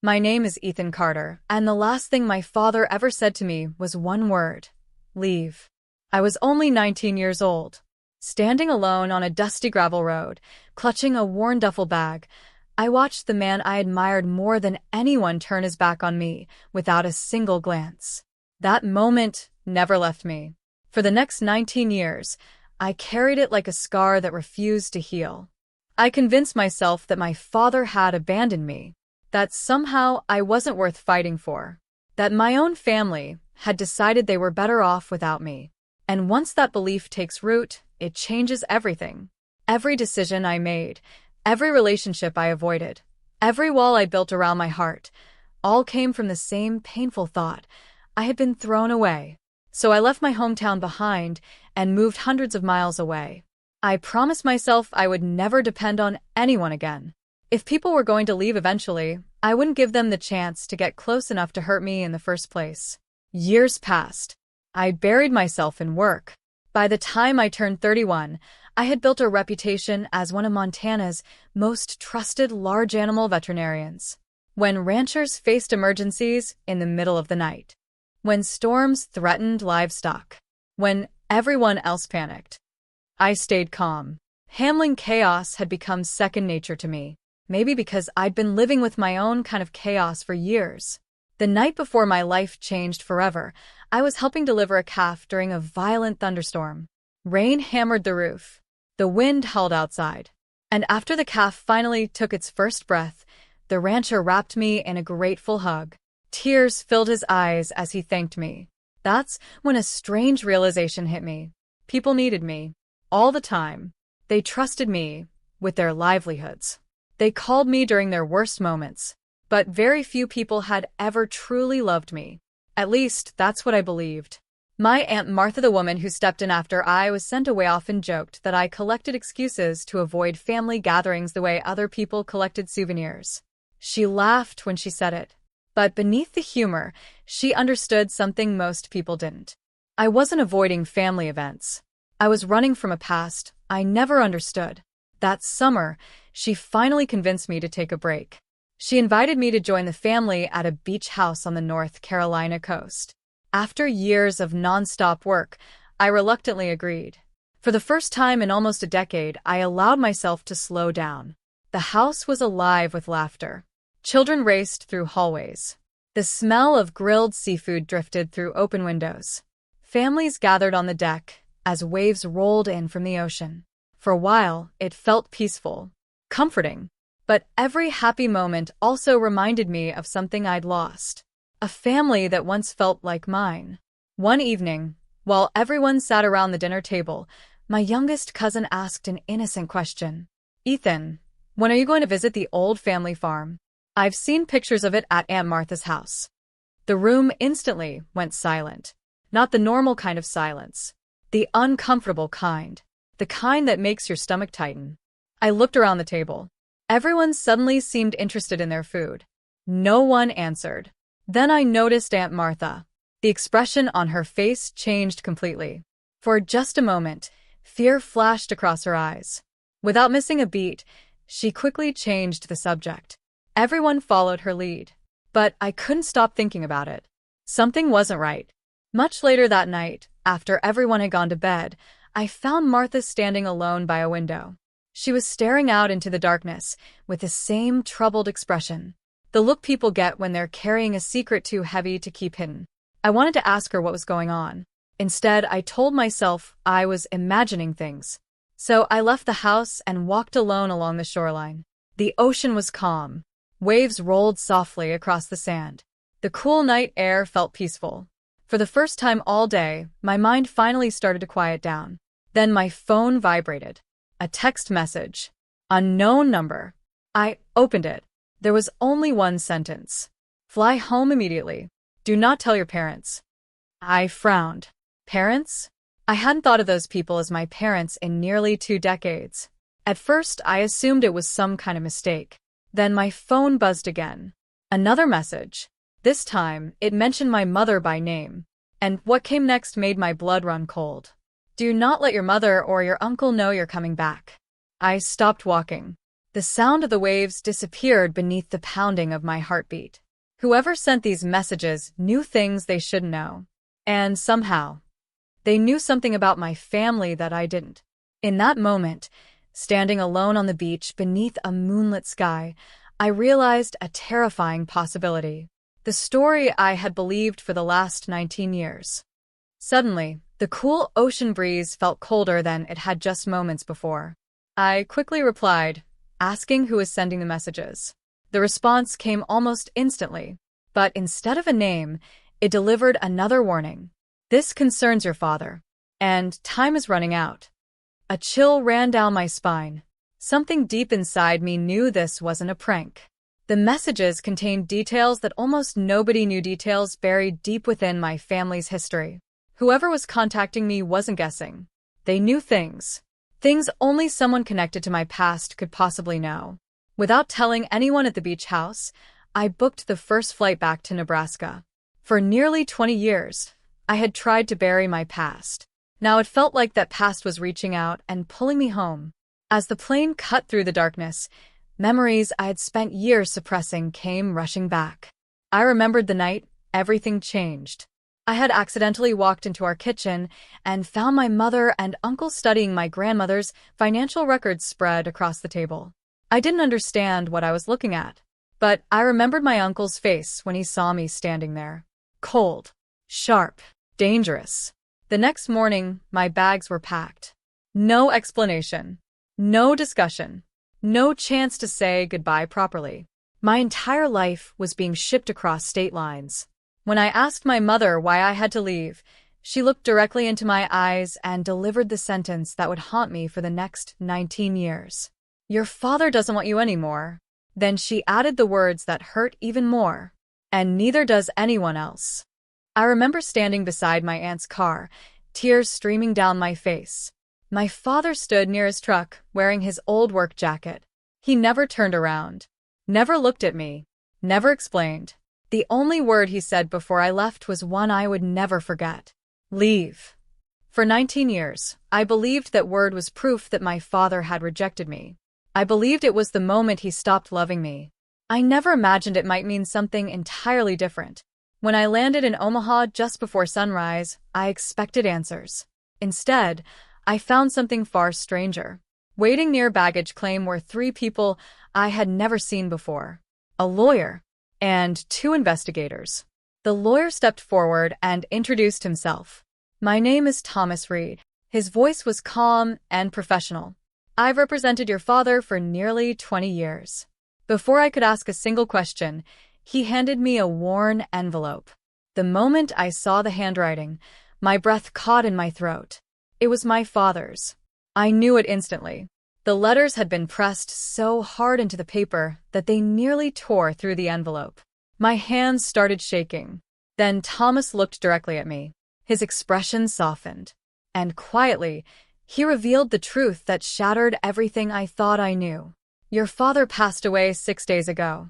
My name is Ethan Carter, and the last thing my father ever said to me was one word: leave. I was only 19 years old. Standing alone on a dusty gravel road, clutching a worn duffel bag, I watched the man I admired more than anyone turn his back on me without a single glance. That moment never left me. For the next 19 years, I carried it like a scar that refused to heal. I convinced myself that my father had abandoned me, that somehow I wasn't worth fighting for, that my own family had decided they were better off without me. And once that belief takes root, it changes everything. Every decision I made, every relationship I avoided, every wall I built around my heart, all came from the same painful thought: I had been thrown away. So I left my hometown behind and moved hundreds of miles away. I promised myself I would never depend on anyone again. If people were going to leave eventually, I wouldn't give them the chance to get close enough to hurt me in the first place. Years passed. I buried myself in work. By the time I turned 31, I had built a reputation as one of Montana's most trusted large animal veterinarians. When ranchers faced emergencies in the middle of the night, when storms threatened livestock, when everyone else panicked, I stayed calm. Handling chaos had become second nature to me, maybe because I'd been living with my own kind of chaos for years. The night before my life changed forever, I was helping deliver a calf during a violent thunderstorm. Rain hammered the roof. The wind howled outside. And after the calf finally took its first breath, the rancher wrapped me in a grateful hug. Tears filled his eyes as he thanked me. That's when a strange realization hit me. People needed me. All the time. They trusted me with their livelihoods. They called me during their worst moments. But very few people had ever truly loved me. At least, that's what I believed. My Aunt Martha, the woman who stepped in after I was sent away, often joked that I collected excuses to avoid family gatherings the way other people collected souvenirs. She laughed when she said it. But beneath the humor, she understood something most people didn't. I wasn't avoiding family events. I was running from a past I never understood. That summer, she finally convinced me to take a break. She invited me to join the family at a beach house on the North Carolina coast. After years of nonstop work, I reluctantly agreed. For the first time in almost a decade, I allowed myself to slow down. The house was alive with laughter. Children raced through hallways. The smell of grilled seafood drifted through open windows. Families gathered on the deck as waves rolled in from the ocean. For a while, it felt peaceful, comforting. But every happy moment also reminded me of something I'd lost. A family that once felt like mine. One evening, while everyone sat around the dinner table, my youngest cousin asked an innocent question. "Ethan, when are you going to visit the old family farm? I've seen pictures of it at Aunt Martha's house." The room instantly went silent. Not the normal kind of silence. The uncomfortable kind. The kind that makes your stomach tighten. I looked around the table. Everyone suddenly seemed interested in their food. No one answered. Then I noticed Aunt Martha. The expression on her face changed completely. For just a moment, fear flashed across her eyes. Without missing a beat, she quickly changed the subject. Everyone followed her lead. But I couldn't stop thinking about it. Something wasn't right. Much later that night, after everyone had gone to bed, I found Martha standing alone by a window. She was staring out into the darkness with the same troubled expression. The look people get when they're carrying a secret too heavy to keep hidden. I wanted to ask her what was going on. Instead, I told myself I was imagining things. So I left the house and walked alone along the shoreline. The ocean was calm. Waves rolled softly across the sand. The cool night air felt peaceful. For the first time all day, my mind finally started to quiet down. Then my phone vibrated. A text message. Unknown number. I opened it. There was only one sentence. "Fly home immediately. Do not tell your parents." I frowned. Parents? I hadn't thought of those people as my parents in nearly 2 decades. At first, I assumed it was some kind of mistake. Then my phone buzzed again. Another message. This time, it mentioned my mother by name. And what came next made my blood run cold. "Do not let your mother or your uncle know you're coming back." I stopped walking. The sound of the waves disappeared beneath the pounding of my heartbeat. Whoever sent these messages knew things they shouldn't know. And somehow, they knew something about my family that I didn't. In that moment, standing alone on the beach beneath a moonlit sky, I realized a terrifying possibility. The story I had believed for the last 19 years. Suddenly, the cool ocean breeze felt colder than it had just moments before. I quickly replied, asking who was sending the messages. The response came almost instantly, but instead of a name, it delivered another warning. This concerns your father, and time is running out. A chill ran down my spine. Something deep inside me knew this wasn't a prank. The messages contained details that almost nobody knew, details buried deep within my family's history. Whoever was contacting me wasn't guessing. They knew things. Things only someone connected to my past could possibly know. Without telling anyone at the beach house, I booked the first flight back to Nebraska. For nearly 20 years, I had tried to bury my past. Now it felt like that past was reaching out and pulling me home. As the plane cut through the darkness, memories I had spent years suppressing came rushing back. I remembered the night everything changed. I had accidentally walked into our kitchen and found my mother and uncle studying my grandmother's financial records spread across the table. I didn't understand what I was looking at, but I remembered my uncle's face when he saw me standing there. Cold, sharp, dangerous. The next morning, my bags were packed. No explanation. No discussion. No chance to say goodbye properly. My entire life was being shipped across state lines. When I asked my mother why I had to leave, she looked directly into my eyes and delivered the sentence that would haunt me for the next 19 years. Your father doesn't want you anymore. Then she added the words that hurt even more. And neither does anyone else. I remember standing beside my aunt's car, tears streaming down my face. My father stood near his truck, wearing his old work jacket. He never turned around, never looked at me, never explained. The only word he said before I left was one I would never forget. Leave. For 19 years, I believed that word was proof that my father had rejected me. I believed it was the moment he stopped loving me. I never imagined it might mean something entirely different. When I landed in Omaha just before sunrise, I expected answers. Instead, I found something far stranger. Waiting near baggage claim were 3 people I had never seen before. A lawyer and 2 investigators. The lawyer stepped forward and introduced himself. My name is Thomas Reed. His voice was calm and professional. I've represented your father for nearly 20 years. Before I could ask a single question, he handed me a worn envelope. The moment I saw the handwriting, my breath caught in my throat. It was my father's. I knew it instantly. The letters had been pressed so hard into the paper that they nearly tore through the envelope. My hands started shaking. Then Thomas looked directly at me. His expression softened. And quietly, he revealed the truth that shattered everything I thought I knew. Your father passed away 6 days ago.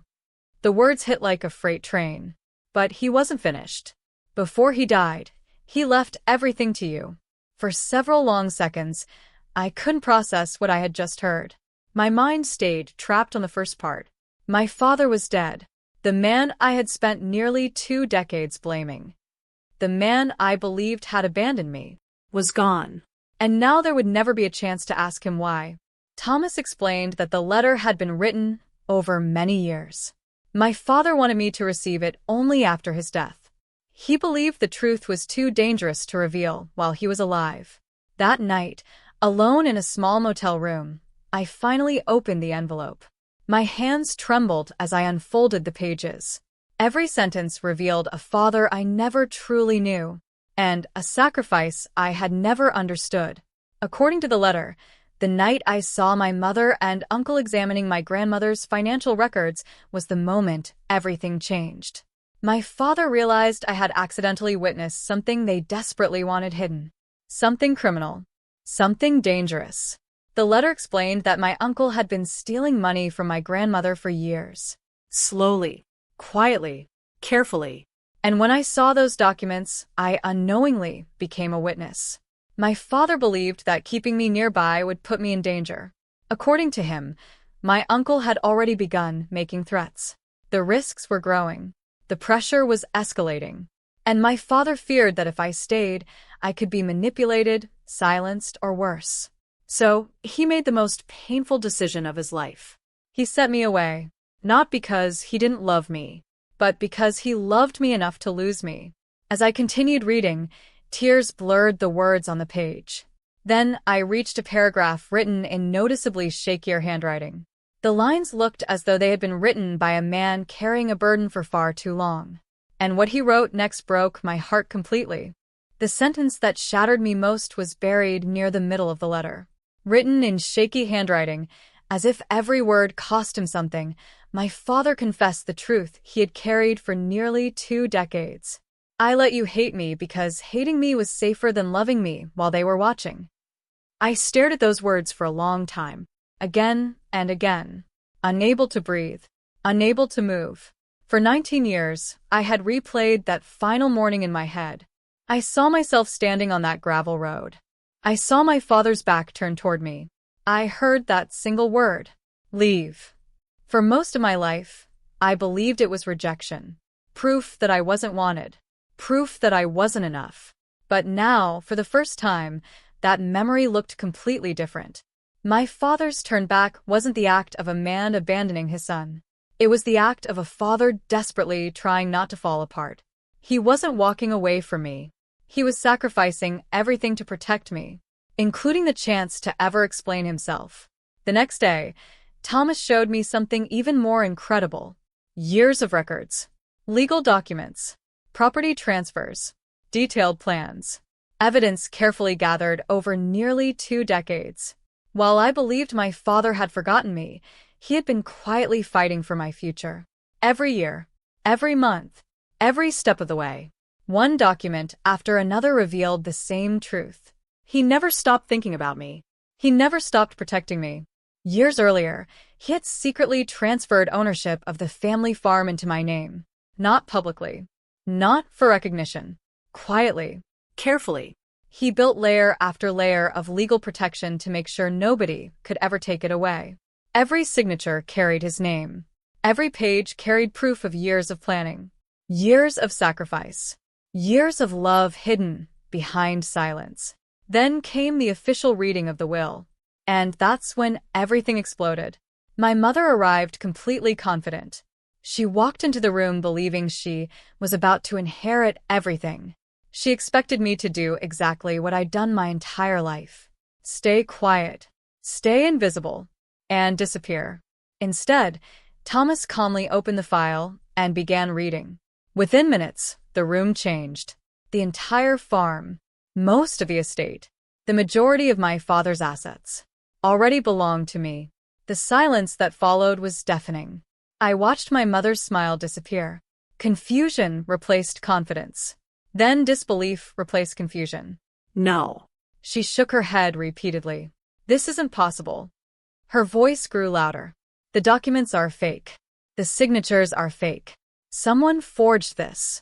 The words hit like a freight train. But he wasn't finished. Before he died, he left everything to you. For several long seconds, I couldn't process what I had just heard. My mind stayed trapped on the first part. My father was dead. The man I had spent nearly 2 decades blaming. The man I believed had abandoned me. Was gone. And now there would never be a chance to ask him why. Thomas explained that the letter had been written over many years. My father wanted me to receive it only after his death. He believed the truth was too dangerous to reveal while he was alive. That night, alone in a small motel room, I finally opened the envelope. My hands trembled as I unfolded the pages. Every sentence revealed a father I never truly knew, and a sacrifice I had never understood. According to the letter, the night I saw my mother and uncle examining my grandmother's financial records was the moment everything changed. My father realized I had accidentally witnessed something they desperately wanted hidden. Something criminal. Something dangerous. The letter explained that my uncle had been stealing money from my grandmother for years. Slowly, quietly, carefully. And when I saw those documents, I unknowingly became a witness. My father believed that keeping me nearby would put me in danger. According to him, My uncle had already begun making threats. The risks were growing. The pressure was escalating. And my father feared that if I stayed, I could be manipulated, silenced, or worse. So, he made the most painful decision of his life. He sent me away, not because he didn't love me, but because he loved me enough to lose me. As I continued reading, tears blurred the words on the page. Then I reached a paragraph written in noticeably shakier handwriting. The lines looked as though they had been written by a man carrying a burden for far too long. And what he wrote next broke my heart completely. The sentence that shattered me most was buried near the middle of the letter. Written in shaky handwriting, as if every word cost him something, my father confessed the truth he had carried for nearly 2 decades. I let you hate me because hating me was safer than loving me while they were watching. I stared at those words for a long time, again and again, unable to breathe, unable to move. For 19 years, I had replayed that final morning in my head. I saw myself standing on that gravel road. I saw my father's back turned toward me. I heard that single word, leave. For most of my life, I believed it was rejection, proof that I wasn't wanted, proof that I wasn't enough. But now, for the first time, that memory looked completely different. My father's turn back wasn't the act of a man abandoning his son. It was the act of a father desperately trying not to fall apart. He wasn't walking away from me. He was sacrificing everything to protect me, including the chance to ever explain himself. The next day, Thomas showed me something even more incredible. Years of records, legal documents, property transfers, detailed plans, evidence carefully gathered over nearly 2 decades. While I believed my father had forgotten me, he had been quietly fighting for my future. Every year, every month, every step of the way, one document after another revealed the same truth. He never stopped thinking about me. He never stopped protecting me. Years earlier, he had secretly transferred ownership of the family farm into my name. Not publicly. Not for recognition. Quietly. Carefully. He built layer after layer of legal protection to make sure nobody could ever take it away. Every signature carried his name. Every page carried proof of years of planning. Years of sacrifice. Years of love hidden behind silence. Then came the official reading of the will. And that's when everything exploded. My mother arrived completely confident. She walked into the room believing she was about to inherit everything. She expected me to do exactly what I'd done my entire life. Stay quiet, stay invisible, and disappear. Instead, Thomas calmly opened the file and began reading. Within minutes, the room changed. The entire farm, most of the estate, the majority of my father's assets, already belonged to me. The silence that followed was deafening. I watched my mother's smile disappear. Confusion replaced confidence. Then disbelief replaced confusion. No. She shook her head repeatedly. This isn't possible. Her voice grew louder. The documents are fake. The signatures are fake. Someone forged this.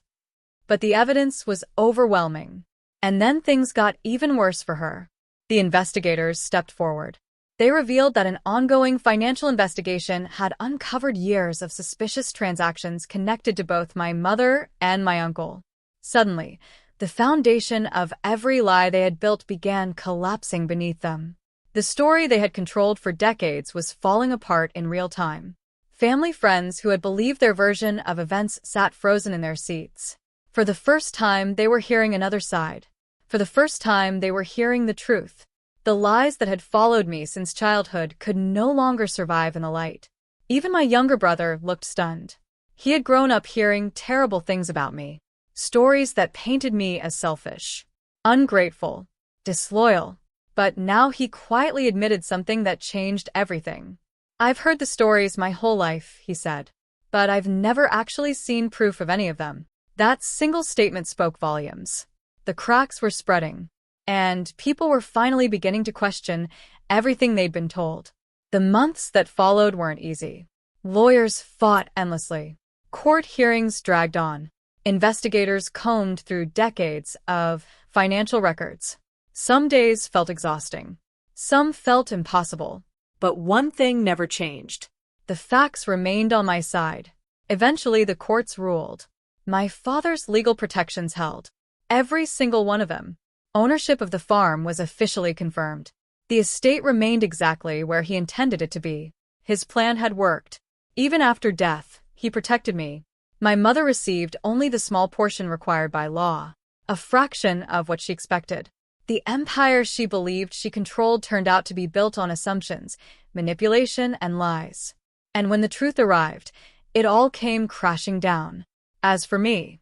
But the evidence was overwhelming. And then things got even worse for her. The investigators stepped forward. They revealed that an ongoing financial investigation had uncovered years of suspicious transactions connected to both my mother and my uncle. Suddenly, the foundation of every lie they had built began collapsing beneath them. The story they had controlled for decades was falling apart in real time. Family friends who had believed their version of events sat frozen in their seats. For the first time, they were hearing another side. For the first time, they were hearing the truth. The lies that had followed me since childhood could no longer survive in the light. Even my younger brother looked stunned. He had grown up hearing terrible things about me. Stories that painted me as selfish, ungrateful, disloyal. But now he quietly admitted something that changed everything. I've heard the stories my whole life, he said, but I've never actually seen proof of any of them. That single statement spoke volumes. The cracks were spreading, and people were finally beginning to question everything they'd been told. The months that followed weren't easy. Lawyers fought endlessly. Court hearings dragged on. Investigators combed through decades of financial records. Some days felt exhausting. Some felt impossible. But one thing never changed. The facts remained on my side. Eventually, the courts ruled. My father's legal protections held. Every single one of them. Ownership of the farm was officially confirmed. The estate remained exactly where he intended it to be. His plan had worked. Even after death, he protected me. My mother received only the small portion required by law, a fraction of what she expected. The empire she believed she controlled turned out to be built on assumptions, manipulation, and lies. And when the truth arrived, it all came crashing down. As for me,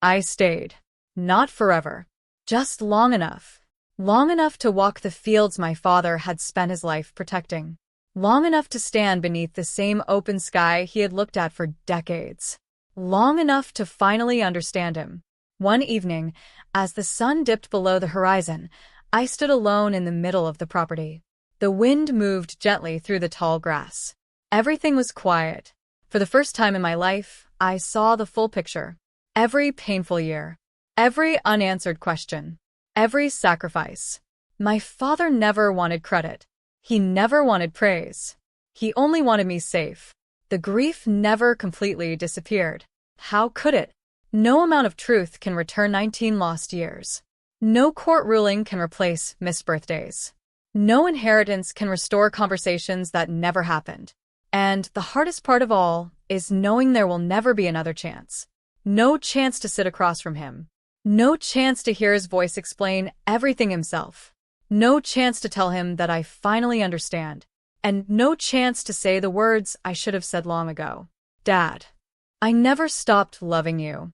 I stayed. Not forever. Just long enough. Long enough to walk the fields my father had spent his life protecting. Long enough to stand beneath the same open sky he had looked at for decades. Long enough to finally understand him. One evening, as the sun dipped below the horizon, I stood alone in the middle of the property. The wind moved gently through the tall grass. Everything was quiet. For the first time in my life, I saw the full picture. Every painful year. Every unanswered question. Every sacrifice. My father never wanted credit. He never wanted praise. He only wanted me safe. The grief never completely disappeared. How could it? No amount of truth can return 19 lost years. No court ruling can replace missed birthdays. No inheritance can restore conversations that never happened. And the hardest part of all is knowing there will never be another chance. No chance to sit across from him. No chance to hear his voice explain everything himself. No chance to tell him that I finally understand. And no chance to say the words I should have said long ago. Dad, I never stopped loving you.